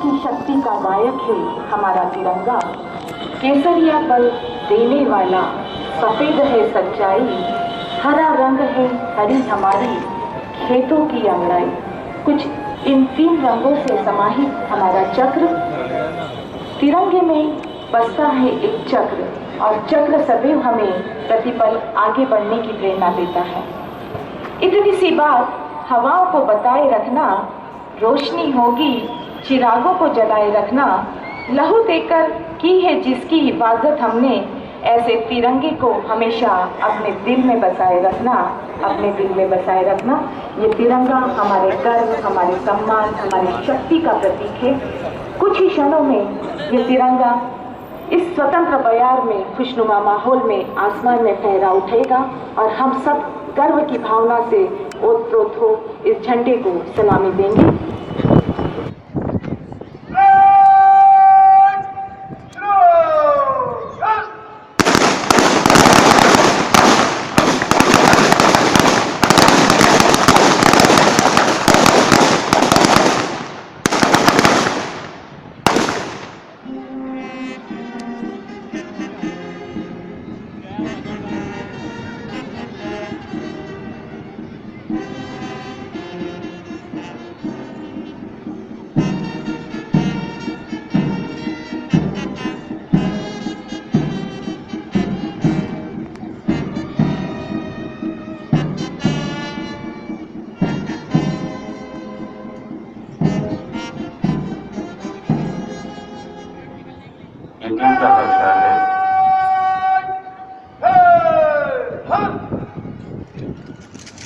की शक्ति का गायक है हमारा तिरंगा। केसरिया बल देने वाला, सफेद है सच्चाई, हरा रंग है हरी हमारी खेतों की अंगड़ाई। कुछ इन 3 रंगों से समाहित हमारा चक्र, तिरंगे में बसता है एक चक्र, और चक्र सदैव हमें प्रतिपल आगे बढ़ने की प्रेरणा देता है। इतनी सी बात हवाओं को बताए रखना, रोशनी होगी चिरागों को जलाए रखना। लहू देकर की है जिसकी हिफाजत हमने, ऐसे तिरंगे को हमेशा अपने दिल में बसाए रखना, अपने दिल में बसाए रखना। ये तिरंगा हमारे गर्व, हमारे सम्मान, हमारी शक्ति का प्रतीक है। कुछ ही क्षणों में ये तिरंगा इस स्वतंत्र बयार में, खुशनुमा माहौल में आसमान में फहरा उठेगा और हम सब गर्व की भावना से ओतप्रोत हो इस झंडे को सलामी देंगे। टीम का कक्षा है।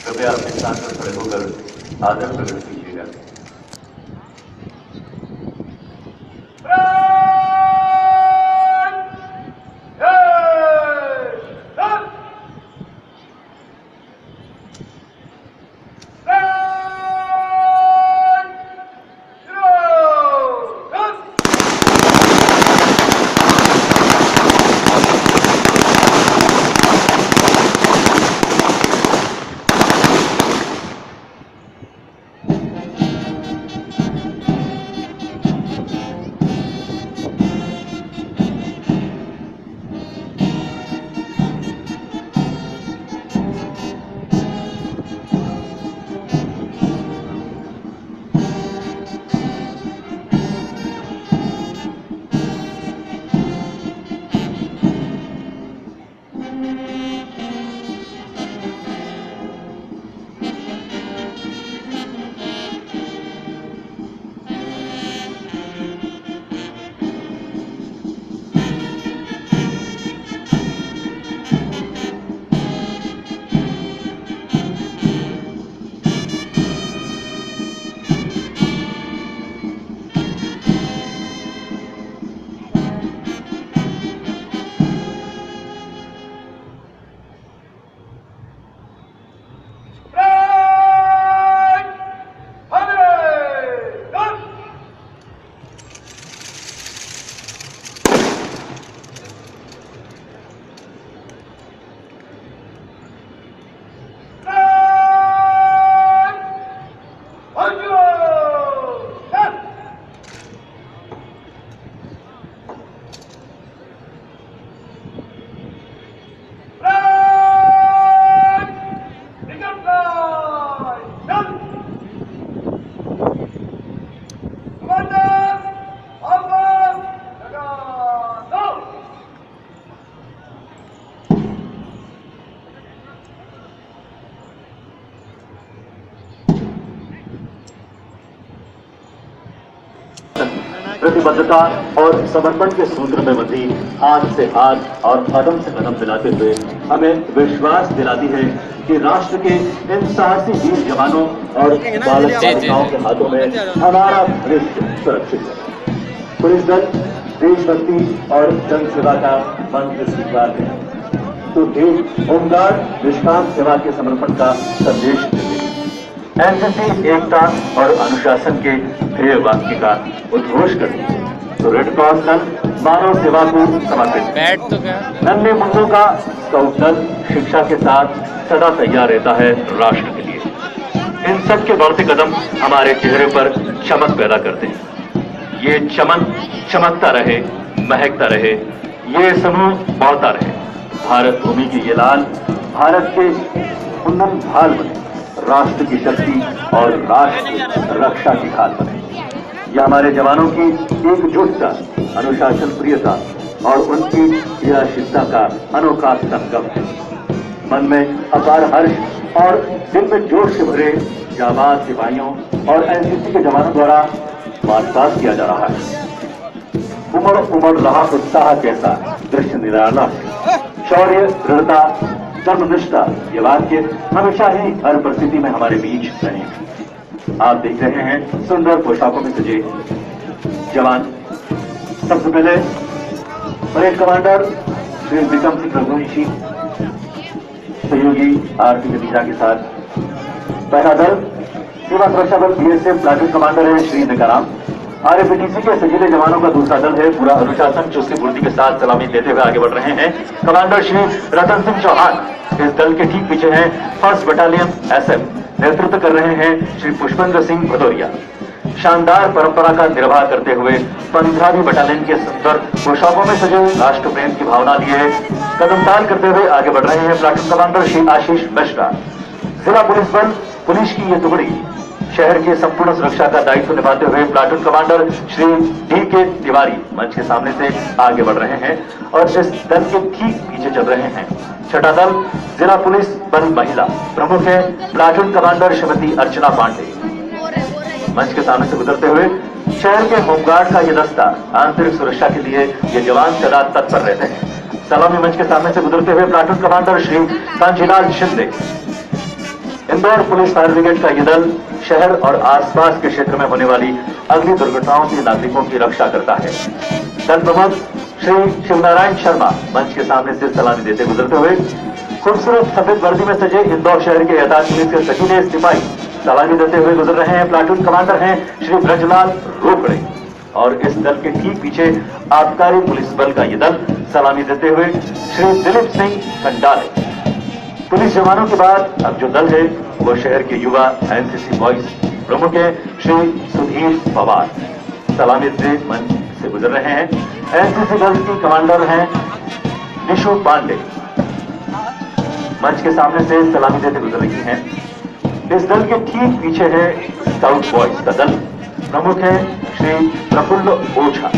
कृपया अपने स्थान पर खड़े होकर आदर प्रकट कीजिएगा। प्रतिबद्धता और समर्पण के सूत्र में बंधी हाथ से हाथ और कदम से कदम मिलाते हुए हमें विश्वास दिलाती है कि राष्ट्र के इन साहसी वीर जवानों और बालक बालिकाओं के हाथों में हमारा भविष्य सुरक्षित है। पुलिस दल देशभक्ति और जन सेवा का मंत्र स्वीकारते हैं तो देश होमगार्ड निष्काम सेवा के समर्पण का संदेश देते हैं। एनसीसी एकता और अनुशासन के ध्येय वाक्य का उद्घोष करती है तो रेड क्रॉस दल मानव सेवा को समर्पित है। नन्हे मुन्नों का स्काउट दल शिक्षा के साथ सदा तैयार रहता है राष्ट्र के लिए। इन सब के बढ़ते कदम हमारे चेहरे पर चमक पैदा करते हैं। ये चमन चमकता रहे, महकता रहे, ये समूह बढ़ता रहे। भारत भूमि की ये लाल भारत के कुंदन भाल बने, राष्ट्र की शक्ति और राष्ट्र रक्षा की खाल बने। यह हमारे जवानों की एकजुटता, अनुशासन प्रियता और उनकी क्रियाशीलता का अनोखा संगम है। मन में अपार हर्ष और दिल में जोश से भरे जाबाज सिपाहियों और एनसीसी के जवानों द्वारा मार्चपास्ट किया जा रहा है। उमड़ उमड़ रहा उत्साह कैसा दृश्य निराला है। शौर्य, दृढ़ता, कर्मनिष्ठा ये वाक्य हमेशा ही हर परिस्थिति में हमारे बीच रहेंगे। आप देख रहे हैं सुंदर पोशाकों में सजे जवान। सबसे पहले परेड कमांडर श्री विक्रम सिंह रघुवंशी सहयोगी आरती नतीजा के साथ, पहला दल सीमा सुरक्षा बल बीएसएफ प्लाटून कमांडर है श्री नकाराम। आरएफटीसी के सजीले जवानों का दूसरा दल है पूरा अनुशासन चुस्ती फुर्ती के साथ सलामी लेते हुए आगे बढ़ रहे हैं। कमांडर श्री रतन सिंह चौहान। इस दल के ठीक पीछे हैं 1st बटालियन एसएफ, नेतृत्व कर रहे हैं श्री पुष्पेंद्र सिंह भदौरिया। शानदार परंपरा का निर्वाह करते हुए 15वीं बटालियन के सुंदर पोशाकों में सजे राष्ट्र प्रेम की भावना लिए कदमताल करते हुए आगे बढ़ रहे हैं प्लाटून कमांडर श्री आशीष मिश्रा। जिला पुलिस बल पुलिस की ये टुकड़ी शहर के संपूर्ण सुरक्षा का दायित्व निभाते हुए platoon commander Shri DK. Tiwari मंच के सामने से आगे बढ़ रहे हैं और इस दल के ठीक पीछे चल रहे हैं। छठा दल जिला पुलिस बल महिला, प्रमुख है प्लाटून कमांडर श्रीमती अर्चना पांडे। मंच के सामने से गुजरते हुए शहर के होमगार्ड का ये दस्ता आंतरिक सुरक्षा के लिए ये जवान सदा तत्पर रहते हैं। सलामी मंच के सामने से गुजरते हुए platoon commander Shri Kanchilal Shinde. Indore police fire brigade का ये दल शहर और आसपास के क्षेत्र में होने वाली अग्नि दुर्घटनाओं से नागरिकों की रक्षा करता है। दल प्रमुख श्री शिवनारायण शर्मा मंच के सामने से सलामी देते गुजरते हुए खूबसूरत सफेद वर्दी में सजे इंदौर शहर के एहतियात पुलिस के सजीले सिपाही सलामी देते हुए गुजर रहे हैं। प्लाटून कमांडर हैं श्री ब्रजलाल रोकड़े और इस दल के ठीक पीछे आबकारी पुलिस बल का ये दल सलामी देते हुए श्री दिलीप सिंह खंडाले। पुलिस जवानों के बाद अब जो दल है वो शहर के युवा एनसीसी बॉयज, प्रमुख है श्री सुधीर पवार, सलामी से मंच से गुजर रहे हैं। एनसीसी दल की कमांडर हैं निशु पांडे, मंच के सामने से सलामी देते गुजर रही हैं। इस दल के ठीक पीछे है स्काउट बॉयज का दल, प्रमुख है श्री प्रफुल्ल ओझा।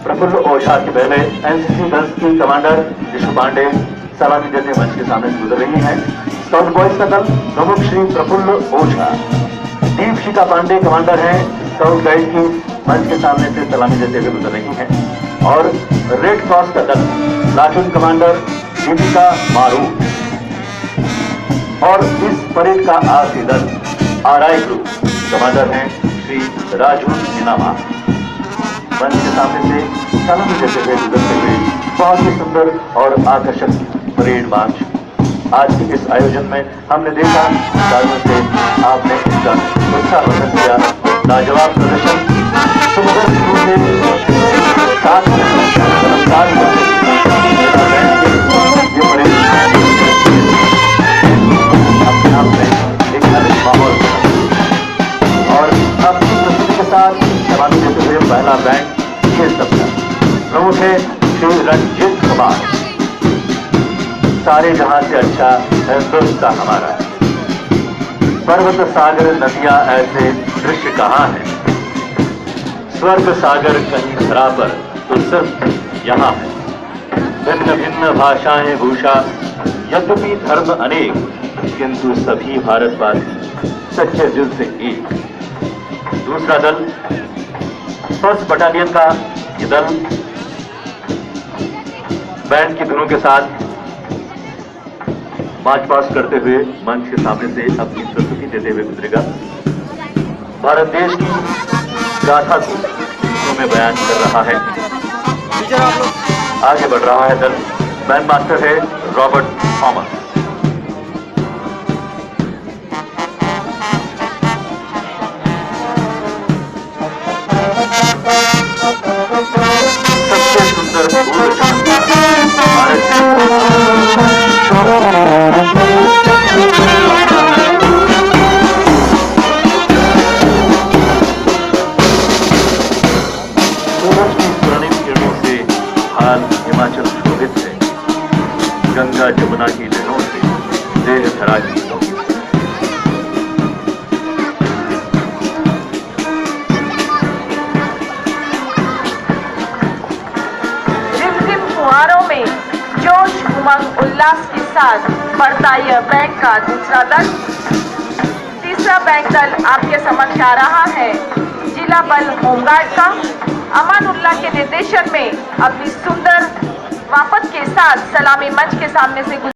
प्रफुल्ल ओझा के पहले एनसीसी दल की कमांडर निशु पांडे सलामी देते मंच के सामने से गुजर रही हैं। स्काउट बॉयज का दल, प्रमुख श्री प्रफुल्ल ओझा। दीपशिखा पांडे कमांडर हैं स्काउट गाइड की, मंच के सामने से सलामी देते हुए गुजर रही हैं। और रेड क्रॉस का दल, प्लाटून कमांडर दीपिका मारू। और इस परेड का आखिरी दल आरआई ग्रुप, कमांडर हैं श्री राजू निनामा। मंच के सामने से सलामी देते हुए गुजरते हुए बहुत ही सुंदर और आकर्षक परेड मार्च। आज के इस आयोजन में हमने देखा सालों से आपने इसका उत्साहवर्धन किया, लाजवाब प्रदर्शन, सुंदर साथ में नमस्कार अपने आप में एक अलग माहौल और अपनी प्रस्तुति के साथ सलामी देते हुए पहला बैंड ये सबका प्रमुख है श्री रंजीत कुमार। सारे जहां से अच्छा हिंदुस्तान हमारा है। पर्वत सागर नदियां ऐसे दृश्य कहाँ है, स्वर्ग सागर कहीं धरा पर तो सिर्फ यहाँ है। भिन्न भिन्न भाषाएं भूषा, यद्यपि धर्म अनेक, किंतु सभी भारतवासी सच्चे दिल से एक। दूसरा दल 1st बटालियन का ये दल बैंड की धुनों के साथ मार्च पास्ट करते हुए मंच के सामने से अपनी प्रस्तुति देते हुए गुजरेगा। भारत देश की गाथा को शब्दों में बयान कर रहा है। आगे बढ़ रहा है दल, बैंड मास्टर है रॉबर्ट थॉमस। सबसे सुंदर भारत उल्लास के साथ बढ़ता यह बैंड का दूसरा दल। तीसरा बैंड दल आपके समक्ष आ रहा है जिला बल होमगार्ड का। अमानुल्लाह के निर्देशन में अपनी सुंदर वापत के साथ सलामी मंच के सामने से